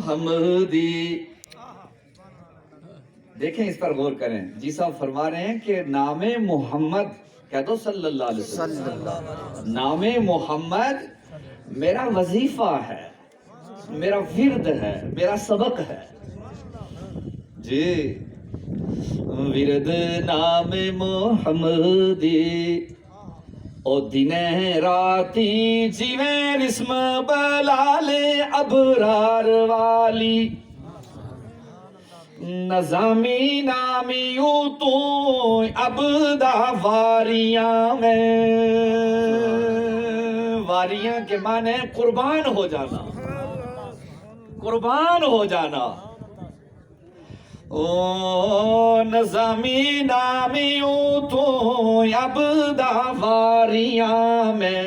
محمدی. دیکھیں اس پر غور کریں. جی صاحب فرما رہے ہیں کہ نام محمد کہہ دو صلی اللہ علیہ وسلم. نام محمد میرا وظیفہ ہے، میرا ورد ہے، میرا سبق ہے. جی ورد نام محمدی او دن راتی جیویں رسم بلال ابرار والی. نظامی نامیوں تو ابدا واریاں میں. واریاں کے معنی قربان ہو جانا، قربان ہو جانا. او نظامی نامیوں تو ابدا واریاں میں.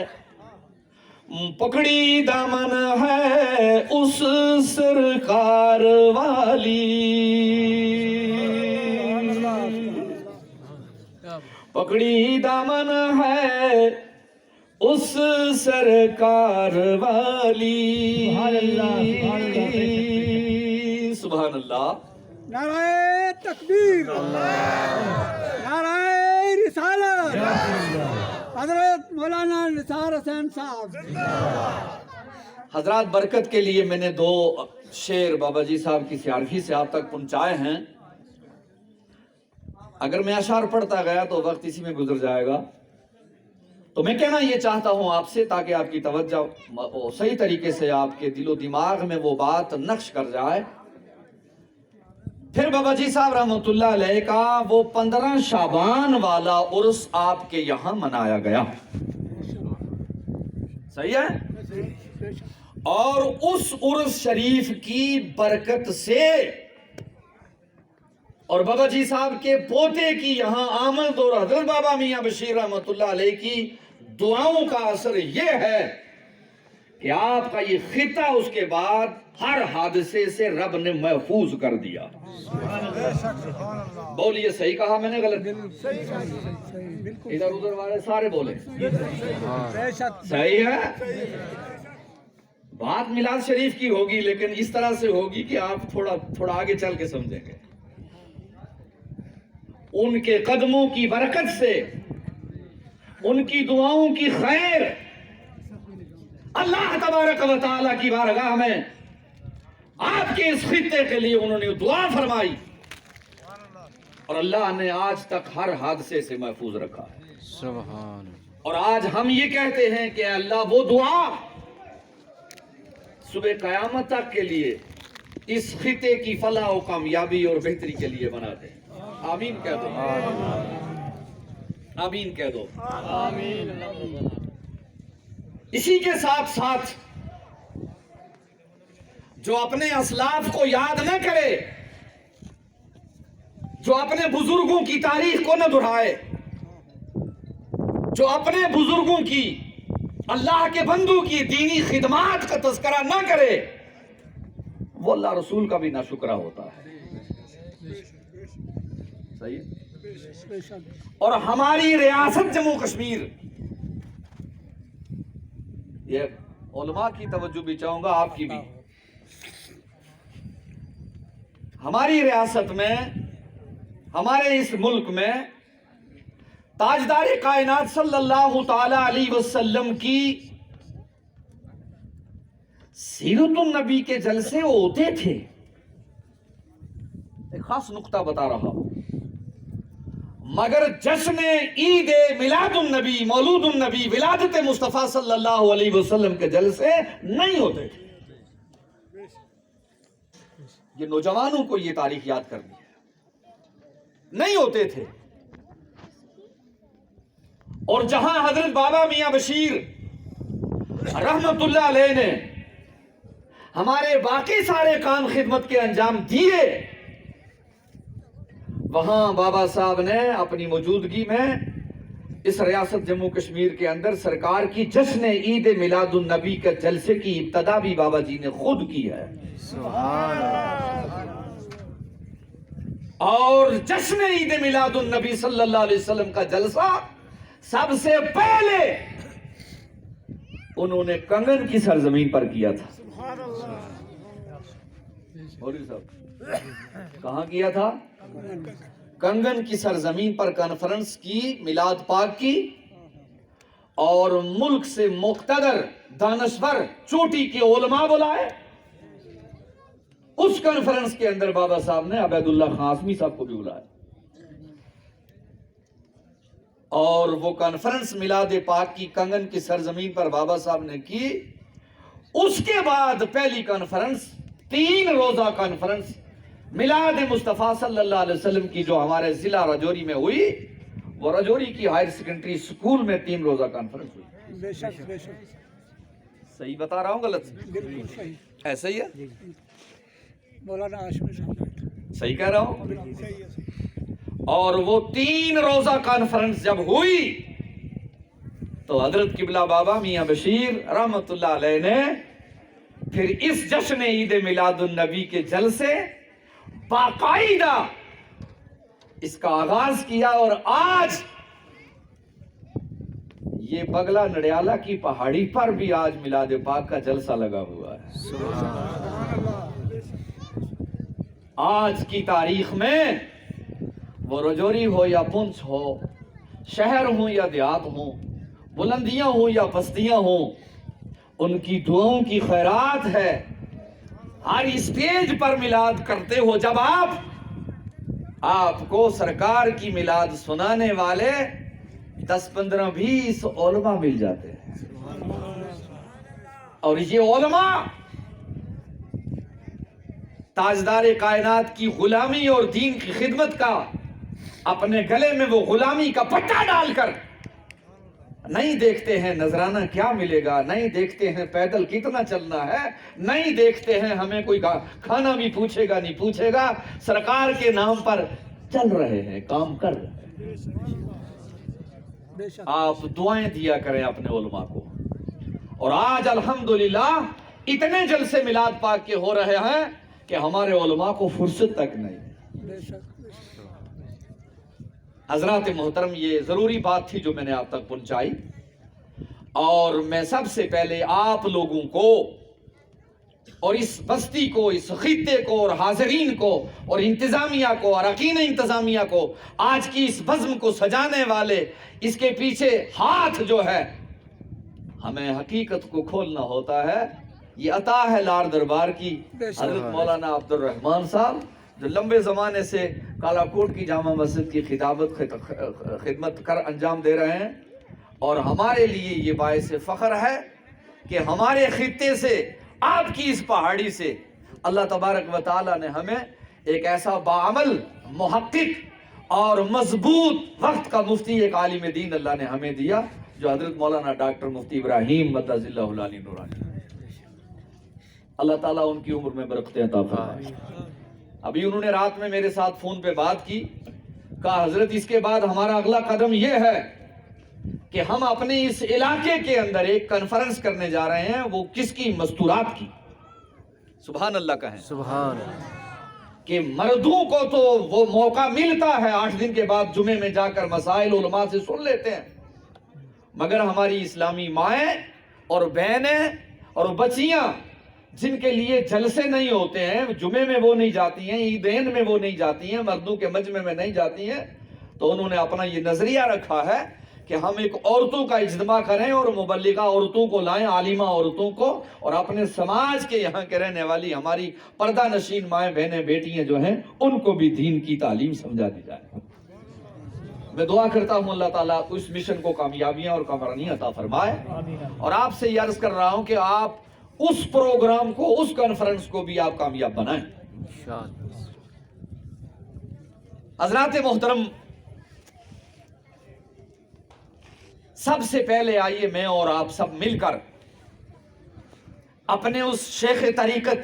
پکڑی دامن ہے اس سرکار والی. پکڑی دامن ہے اس سرکار والی. سبحان اللہ. نعرہ تکبیر، نعرہ رسالت، حضرت مولانا نثار حسین صاحب. حضرات برکت کے لیے میں نے 2 شعر بابا جی صاحب کی سیارفی سے آپ تک پہنچائے ہیں. اگر میں اشعار پڑھتا گیا تو وقت اسی میں گزر جائے گا. تو میں کہنا یہ چاہتا ہوں آپ سے تاکہ آپ کی توجہ صحیح طریقے سے آپ کے دل و دماغ میں وہ بات نقش کر جائے. پھر بابا جی صاحب رحمت اللہ علیہ کا وہ 15 شعبان والا عرس آپ کے یہاں منایا گیا. صحیح ہے؟ اور اس عرس شریف کی برکت سے اور بابا جی صاحب کے پوتے کی یہاں آمد اور حضرت بابا میاں بشیر رحمت اللہ علیہ کی دعاؤں کا اثر یہ ہے کہ آپ کا یہ خطہ اس کے بعد ہر حادثے سے رب نے محفوظ کر دیا. بولیے صحیح کہا میں نے غلط؟ ادھر ادھر والے سارے بولے صحیح ہے. بات میلاد شریف کی ہوگی لیکن اس طرح سے ہوگی کہ آپ تھوڑا آگے چل کے سمجھیں گے. ان کے قدموں کی برکت سے، ان کی دعاؤں کی خیر، اللہ تبارک و تعالیٰ کی بارگاہ میں آپ کے اس خطے کے لیے انہوں نے دعا فرمائی اور اللہ نے آج تک ہر حادثے سے محفوظ رکھا ہے. سبحان. اور آج ہم یہ کہتے ہیں کہ اللہ وہ دعا صبح قیامت تک کے لیے اس خطے کی فلاح و کامیابی اور بہتری کے لیے بنا دے. آمین کہہ دو. آمین کہہ دو. اسی کے ساتھ ساتھ جو اپنے اسلاف کو یاد نہ کرے، جو اپنے بزرگوں کی تاریخ کو نہ دہرائے، جو اپنے بزرگوں کی، اللہ کے بندوں کی دینی خدمات کا تذکرہ نہ کرے، وہ اللہ رسول کا بھی ناشکرہ ہوتا ہے. صحیح. اور ہماری ریاست جموں کشمیر، یہ علماء کی توجہ بھی چاہوں گا، آپ کی بھی. ہماری ریاست میں، ہمارے اس ملک میں تاجدار کائنات صلی اللہ تعالی علیہ وسلم کی سیرت النبی کے جلسے ہوتے تھے. ایک خاص نقطہ بتا رہا ہوں، مگر جشن عید میلاد النبی، مولود النبی، ولادت مصطفیٰ صلی اللہ علیہ وسلم کے جلسے نہیں ہوتے تھے. یہ نوجوانوں کو یہ تاریخ یاد کرنی ہے. نہیں ہوتے تھے. اور جہاں حضرت بابا میاں بشیر رحمت اللہ علیہ نے ہمارے باقی سارے کام خدمت کے انجام دیے، وہاں بابا صاحب نے اپنی موجودگی میں اس ریاست جموں کشمیر کے اندر سرکار کی جشن عید میلاد النبی کے جلسے کی ابتدا بھی بابا جی نے خود کی ہے. اور جشن عید میلاد النبی صلی اللہ علیہ وسلم کا جلسہ سب سے پہلے انہوں نے کنگن کی سرزمین پر کیا تھا. مولوی صاحب کہاں کیا تھا؟ کنگن کی سرزمین پر کانفرنس کی میلاد پاک کی، اور ملک سے مقتدر دانشور چوٹی کے علماء بلائے۔ اس کانفرنس کے اندر بابا صاحب نے عبید اللہ خان اعظمی صاحب کو بھی بلایا، اور وہ کانفرنس میلاد پاک کی کنگن کی سرزمین پر بابا صاحب نے کی۔ اس کے بعد پہلی کانفرنس، 3 روزہ کانفرنس میلاد مصطفیٰ صلی اللہ علیہ وسلم کی جو ہمارے ضلع رجوری میں ہوئی، وہ رجوری کی ہائر سیکنڈری سکول میں 3 روزہ کانفرنس ہوئی۔ بے شک بے شک، صحیح بتا رہا ہوں غلط؟ بالکل صحیح، ایسا ہی ہے، مولانا ہاشمی صاحب صحیح کہہ رہا ہوں؟ صحیح ہے۔ اور وہ 3 روزہ کانفرنس جب ہوئی تو حضرت قبلہ بابا میاں بشیر رحمت اللہ علیہ نے پھر اس جشن عید میلاد النبی کے جلسے باقاعدہ اس کا آغاز کیا، اور آج یہ بگلا نڈیالہ کی پہاڑی پر بھی آج میلاد پاک کا جلسہ لگا ہوا ہے۔ آج کی تاریخ میں وہ رجوری ہو یا پنچ ہو، شہر ہوں یا دیہات ہوں، بلندیاں ہوں یا بستیاں ہوں، ان کی دعاؤں کی خیرات ہے۔ ہر اسٹیج پر میلاد کرتے ہو، جب آپ کو سرکار کی میلاد سنانے والے 10 15 20 علماء مل جاتے ہیں، اور یہ علماء تاجدار کائنات کی غلامی اور دین کی خدمت کا اپنے گلے میں وہ غلامی کا پٹا ڈال کر نہیں دیکھتے ہیں نذرانہ کیا ملے گا، نہیں دیکھتے ہیں پیدل کتنا چلنا ہے، نہیں دیکھتے ہیں ہمیں کوئی کھانا بھی پوچھے گا نہیں پوچھے گا، سرکار کے نام پر چل رہے ہیں، کام کر رہے ہیں۔ بے شک، آپ دعائیں دیا کریں اپنے علماء کو، اور آج الحمدللہ اتنے جلسے میلاد پاک کے ہو رہے ہیں کہ ہمارے علماء کو فرصت تک نہیں۔ بے شک بے شک، حضرات محترم، یہ ضروری بات تھی جو میں نے آپ تک پہنچائی، اور میں سب سے پہلے آپ لوگوں کو اور اس بستی کو، اس خطے کو، اور حاضرین کو، اور انتظامیہ کو، اراکین انتظامیہ کو، آج کی اس بزم کو سجانے والے، اس کے پیچھے ہاتھ جو ہے، ہمیں حقیقت کو کھولنا ہوتا ہے۔ یہ عطا ہے لار دربار کی، حضرت مولانا عبد الرحمن صاحب جو لمبے زمانے سے کالا کوٹ کی جامع مسجد کی خدمت کر انجام دے رہے ہیں، اور ہمارے لیے یہ باعث فخر ہے کہ ہمارے خطے سے، آپ کی اس پہاڑی سے، اللہ تبارک و تعالیٰ نے ہمیں ایک ایسا باعمل، محقق اور مضبوط وقت کا مفتی، ایک عالم دین اللہ نے ہمیں دیا، جو حضرت مولانا ڈاکٹر مفتی ابراہیم مدد اللہ العلی نورانی۔ اللہ تعالیٰ ان کی عمر میں برکتیں عطا فرمائے۔ ابھی انہوں نے رات میں میرے ساتھ فون پہ بات کی، کہا حضرت اس کے بعد ہمارا اگلا قدم یہ ہے کہ ہم اپنے اس علاقے کے اندر ایک کانفرنس کرنے جا رہے ہیں، وہ کس کی؟ مستورات کی۔ سبحان اللہ کہیں، سبحان کہ مردوں کو تو وہ موقع ملتا ہے 8 دن کے بعد جمعے میں جا کر مسائل علماء سے سن لیتے ہیں، مگر ہماری اسلامی مائیں اور بہنیں اور بچیاں جن کے لیے جلسے نہیں ہوتے ہیں، جمعے میں وہ نہیں جاتی ہیں، عیدین میں وہ نہیں جاتی ہیں، مردوں کے مجمع میں نہیں جاتی ہیں، تو انہوں نے اپنا یہ نظریہ رکھا ہے کہ ہم ایک عورتوں کا اجتماع کریں اور مبلغہ عورتوں کو لائیں، عالمہ عورتوں کو، اور اپنے سماج کے یہاں کے رہنے والی ہماری پردہ نشین مائیں بہنیں بیٹیاں جو ہیں ان کو بھی دین کی تعلیم سمجھا دی جائے۔ میں دعا کرتا ہوں اللہ تعالیٰ اس مشن کو کامیابیاں اور کامرانی عطا فرمائے، اور آپ سے یہ عرض کر رہا ہوں کہ آپ اس پروگرام کو، اس کانفرنس کو بھی آپ کامیاب بنائیں۔ حضرات محترم، سب سے پہلے آئیے میں اور آپ سب مل کر اپنے اس شیخ طریقت،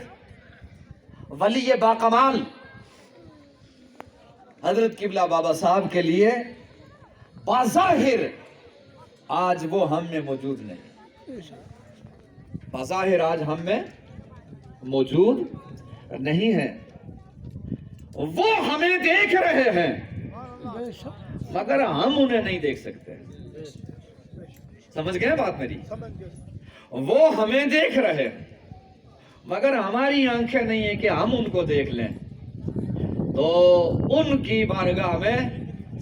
ولی باکمال حضرت قبلہ بابا صاحب کے لیے بظاہر آج وہ ہم میں موجود نہیں، بظاہر آج ہم میں موجود نہیں ہیں، وہ ہمیں دیکھ رہے ہیں مگر ہم انہیں نہیں دیکھ سکتے۔ سمجھ گئے بات میری؟ وہ ہمیں دیکھ رہے ہیں، مگر ہماری آنکھیں نہیں ہیں کہ ہم ان کو دیکھ لیں، تو ان کی بارگاہ میں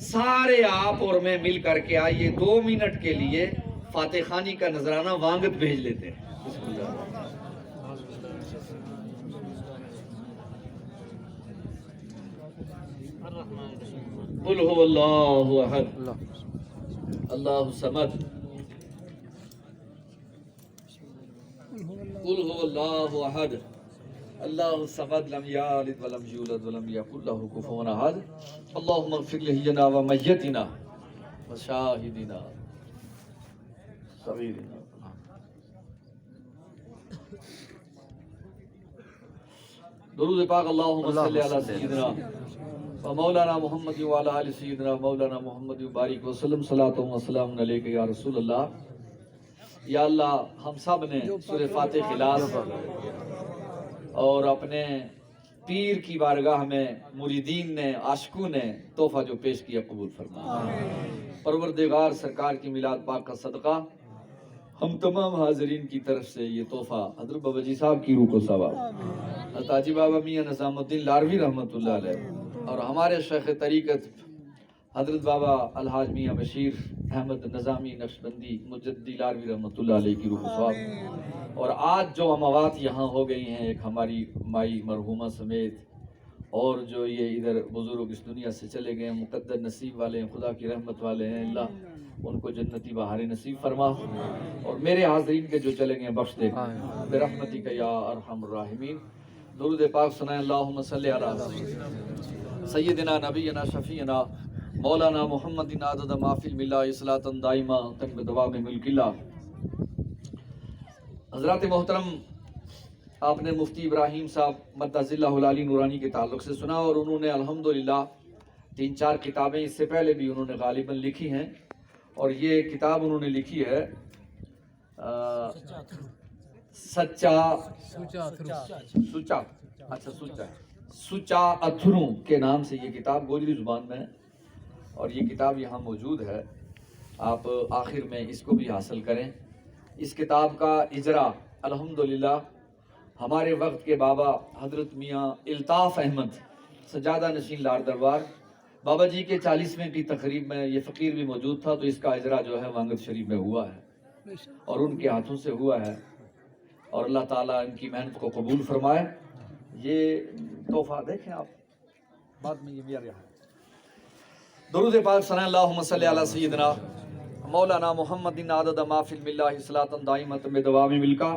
سارے آپ اور میں مل کر کے آئیے 2 منٹ کے لیے فاتح خانی کا نذرانہ وانگت بھیج لیتے ہیں۔ بسم اللہ۔ قل هو اللہ احد اللہ الصمد قل هو اللہ احد اللہ الصمد لم یلد ولم یولد ولم یکن له کفوا احد اللهم اغفر لحینا ومیتنا وشاہدنا صغیرنا۔ درود پاک اللہم صلی علی سیدنا مولانا محمد وعلی آل سیدنا مولانا محمد بارک وسلم صلاۃ و سلام علیک یا رسول اللہ۔ یا اللہ ہم سب نے سورہ فاتح خلاص اور اپنے پیر کی بارگاہ میں مریدین نے عاشقوں نے تحفہ جو پیش کیا قبول فرما۔ پروردگار سرکار کی میلاد پاک کا صدقہ ہم تمام حاضرین کی طرف سے یہ تحفہ حضرت بابا جی صاحب کی روح کو ثواب، حضرت حاجی بابا میاں نظام الدین لاروی رحمۃ اللہ علیہ اور ہمارے شیخ طریقت حضرت بابا الحاج میاں بشیر احمد نظامی نقشبندی مجددی لاروی رحمۃ اللہ علیہ کی روح کو ثواب۔ اور آج جو اموات یہاں ہو گئی ہیں، ایک ہماری مائی مرحومہ سمیت، اور جو یہ ادھر بزرگ اس دنیا سے چلے گئے ہیں، مقدر نصیب والے ہیں، خدا کی رحمت والے ہیں، اللہ ان کو جنتی بہاریں نصیب فرما، اور میرے حاضرین کے جو چلے گئے ہیں بخش دے برحمتک یا ارحم الراحمین۔ درود پاک سنائیں اللہم صلی علی سیدنا نبینا شفیعنا مولانا محمد عدد ما فی الملہ صلاۃ دائمہ تم بدوام ملک اللہ۔ حضرات محترم، آپ نے مفتی ابراہیم صاحب مدث اللہ العلی نورانی کے تعلق سے سنا، اور انہوں نے الحمدللہ 3-4 کتابیں اس سے پہلے بھی انہوں نے غالباً لکھی ہیں، اور یہ کتاب انہوں نے لکھی ہے سچا اتھروں کے نام سے، یہ کتاب گوجری زبان میں ہے، اور یہ کتاب یہاں موجود ہے، آپ آخر میں اس کو بھی حاصل کریں۔ اس کتاب کا اجرا الحمدللہ ہمارے وقت کے بابا حضرت میاں الطاف احمد سجادہ نشین لار دربار بابا جی کے 40ویں کی تقریب میں یہ فقیر بھی موجود تھا، تو اس کا اجرا جو ہے وانگت شریف میں ہوا ہے اور ان کے ہاتھوں سے ہوا ہے، اور اللہ تعالیٰ ان کی محنت کو قبول فرمائے۔ یہ تحفہ دیکھیں آپ، بعد میں یہ بھی آ رہا ہے۔ درود پاک سنائیں اللہم صلی علی سیدنا مولانا محمد عدد ما فی الملہ صلاۃ دائمۃ بدوام ملکہ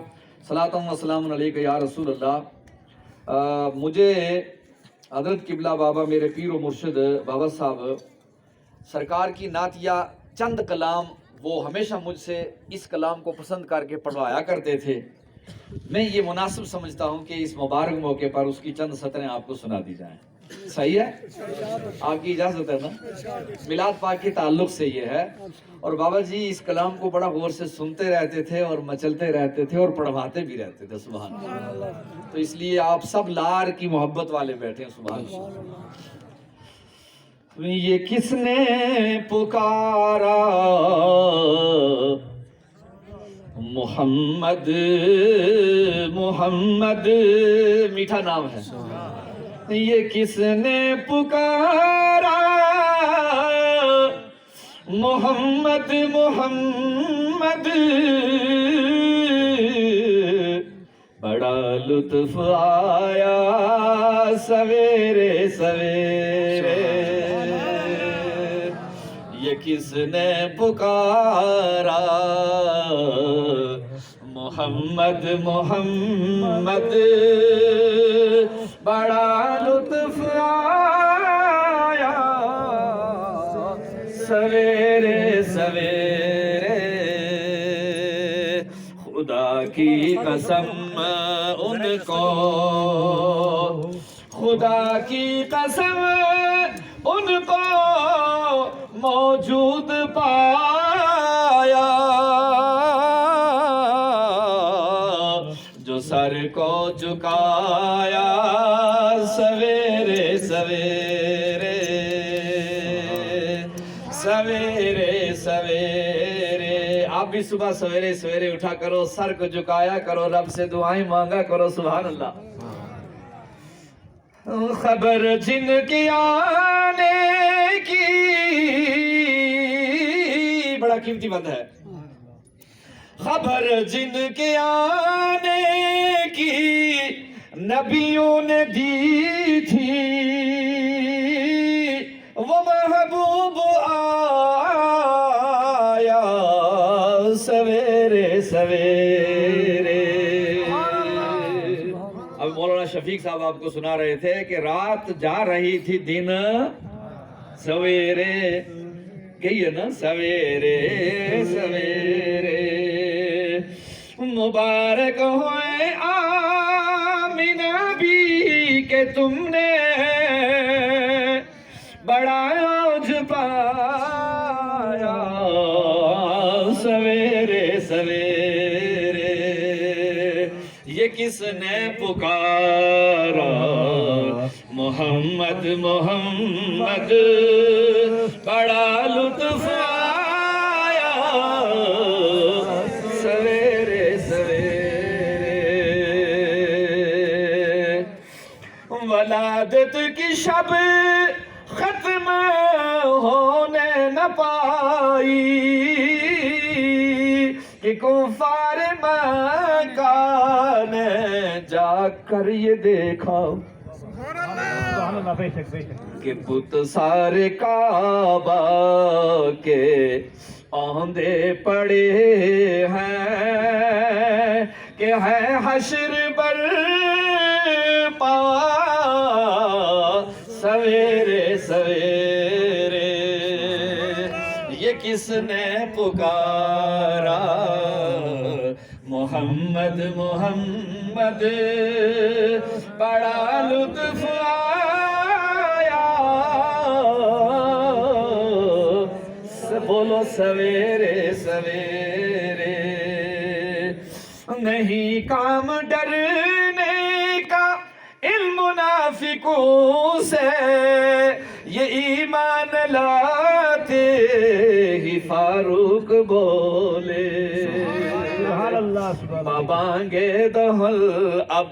صلاۃ و سلام علیک یا رسول اللہ۔ مجھے حضرت قبلہ بابا میرے پیر و مرشد بابا صاحب سرکار کی نعتیہ چند کلام وہ ہمیشہ مجھ سے اس کلام کو پسند کر کے پڑھوایا کرتے تھے، میں یہ مناسب سمجھتا ہوں کہ اس مبارک موقع پر اس کی چند سطریں آپ کو سنا دی جائیں۔ صحیح ہے؟ آپ کی اجازت ہے نا؟ میلاد پاک کے تعلق سے یہ ہے، اور بابا جی اس کلام کو بڑا غور سے سنتے رہتے تھے اور مچلتے رہتے تھے اور پڑھواتے بھی رہتے تھے، سبحان اللہ۔ تو اس لیے آپ سب لار کی محبت والے بیٹھے ہیں، سبحان اللہ۔ یہ کس نے پکارا محمد محمد، میٹھا نام ہے، یہ کس نے پکارا محمد محمد، بڑا لطف آیا سویرے سویرے، یہ کس نے پکارا محمد محمد، بڑا لطف آیا سویرے سویرے، خدا کی قسم ان کو، خدا کی قسم ان کو موجود پایا، جو سر کو جھکایا سویرے سویرے، سویرے سویرے۔ آپ آپ بھی صبح سویرے سویرے اٹھا کرو، سر کو جھکایا کرو، رب سے دعائیں مانگا کرو. سبحان اللہ. خبر جن کی آنے کی، بڑا قیمتی بات ہے. خبر جن کے آنے کی نبیوں نے دی تھی، وہ محبوب آیا سویرے سویرے. اب مولانا شفیق صاحب آپ کو سنا رہے تھے کہ رات جا رہی تھی، دن سویرے گئی ہے نا، سویرے سویرے. مبارک ہوئے آمینہ بھی کہ تم نے بڑا عوج پایا سویرے سویرے. یہ کس نے پکارا محمد محمد، بڑا لطف آیا سویرے سویرے. ولادت کی شب ختم ہونے نہ پائی کہ کفار مکہ نے جا کر یہ دیکھا کہ بت سارے کعبہ کے آندے پڑے ہیں، کہ ہے حشر برپا سویرے سویرے. یہ کس نے پکارا محمد محمد، بڑا لطف آیا. بولو سویرے سویرے. نہیں کام ڈرنے کا ان منافقوں سے، یہ ایمان لاتے ہی فاروق بولے. بابانگے دہل اب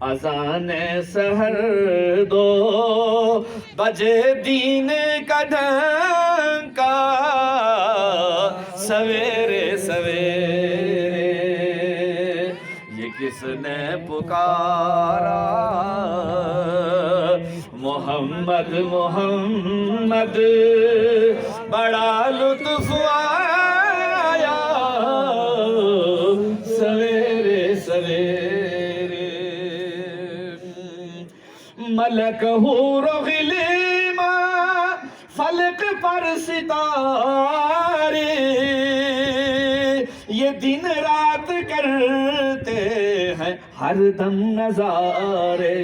اذان سحر 2 بجے دین کا ڈھنکا سویرے سویرے. یہ کس نے پکارا محمد محمد، بڑا لطف آیا سویرے سویرے. ملک حور و غلمان فلک پر ستارے، یہ دن رات کرتے ہیں ہر دم نظارے.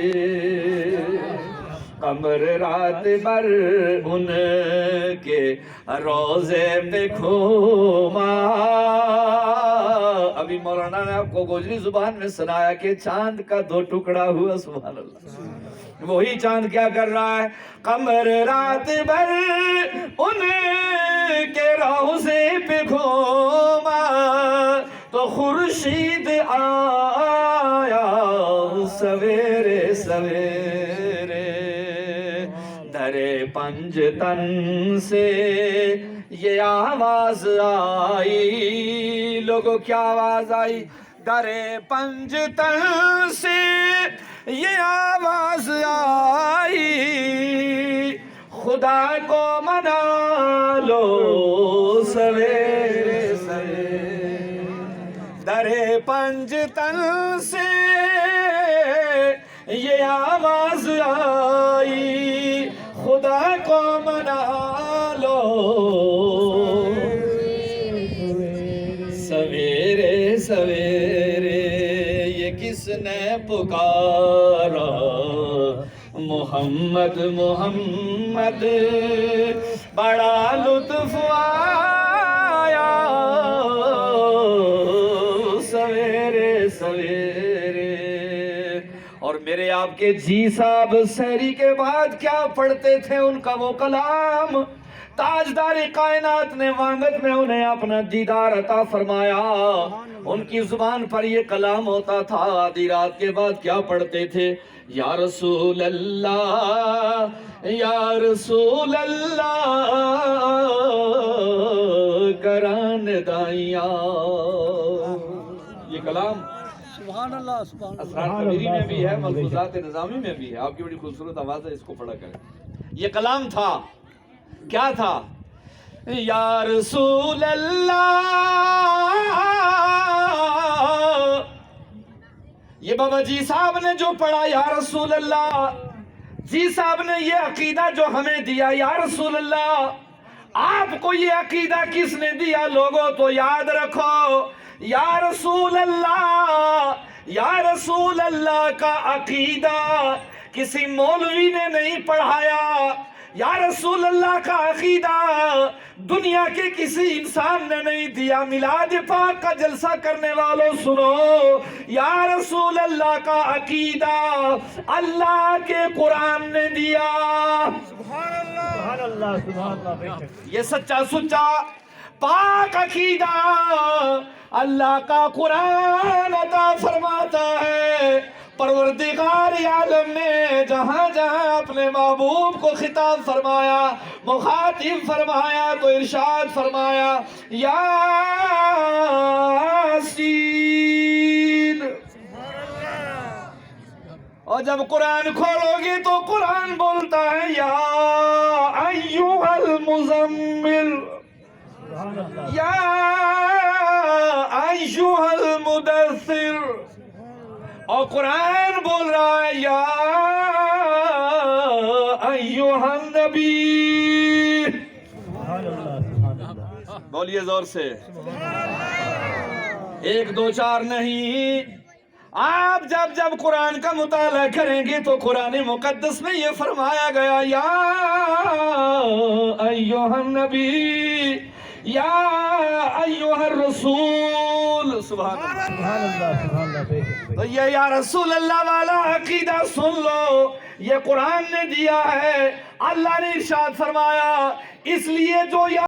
قمر رات بھر ان کے روزے پہ گھوما. ابھی مولانا نے آپ کو گوجری زبان میں سنایا کہ چاند کا 2 ٹکڑا ہوا. سبحان اللہ. وہی چاند کیا کر رہا ہے؟ قمر رات بھر ان کے روزے پہ گھوما، تو خورشید آیا سویرے سویرے. درے پنجتن سے یہ آواز آئی. لوگوں کیا آواز آئی؟ درے پنجتن سے یہ آواز آئی، خدا کو منا لو سویرے سویرے. درے پنجتن سے یہ آواز آئی، خدا کو منا لو سویرے سویرے. یہ کس نے پکارا محمد محمد، بڑا لطف آیا سویرے سویرے. اور میرے آپ کے جی صاحب سحری کے بعد کیا پڑھتے تھے؟ ان کا وہ کلام تاجدار کائنات نے وانگت میں انہیں اپنا دیدار عطا فرمایا. ان کی زبان پر یہ کلام ہوتا تھا. آدھی رات کے بعد کیا پڑھتے تھے؟ یا رسول اللہ یا رسول اللہ کران دائیاں. یہ کلام سبحان اللہ سبحان اللہ. اسرار کبیری میں بھی ہے، ملفوظات نظامی میں بھی ہے. آپ کی بڑی خوبصورت آواز ہے، اس کو پڑھا کریں. یہ کلام تھا، کیا تھا؟ یا رسول اللہ. یہ بابا جی صاحب نے جو پڑھا یا رسول اللہ، جی صاحب نے یہ عقیدہ جو ہمیں دیا یا رسول اللہ، آپ کو یہ عقیدہ کس نے دیا لوگوں؟ تو یاد رکھو، یا رسول اللہ، یا رسول اللہ کا عقیدہ کسی مولوی نے نہیں پڑھایا. یا رسول اللہ کا عقیدہ دنیا کے کسی انسان نے نہیں دیا. میلاد پاک کا جلسہ کرنے والوں سنو، یا رسول اللہ کا عقیدہ اللہ کے قرآن نے دیا. سبحان اللہ سبحان اللہ. یہ سچا سچا پاک عقیدہ اللہ کا قرآن عطا فرماتا ہے. پروردگار عالم نے جہاں جہاں اپنے محبوب کو خطاب فرمایا، مخاطب فرمایا، تو ارشاد فرمایا یاسین. اور جب قرآن کھولو گے تو قرآن بولتا ہے یا ایھا المزمل، یا ایھا المدثر. اور قرآن بول رہا ہے یا ایھا النبی. بولیے زور سے. ایک دو چار نہیں. آپ جب قرآن کا مطالعہ کریں گے تو قرآن مقدس میں یہ فرمایا گیا یا ایھا النبی یا ایھا الرسول. سبحان اللہ. تو یہ یا رسول اللہ والا عقیدہ سن لو، یہ قرآن نے دیا ہے. اللہ نے ارشاد فرمایا اس لیے جو یا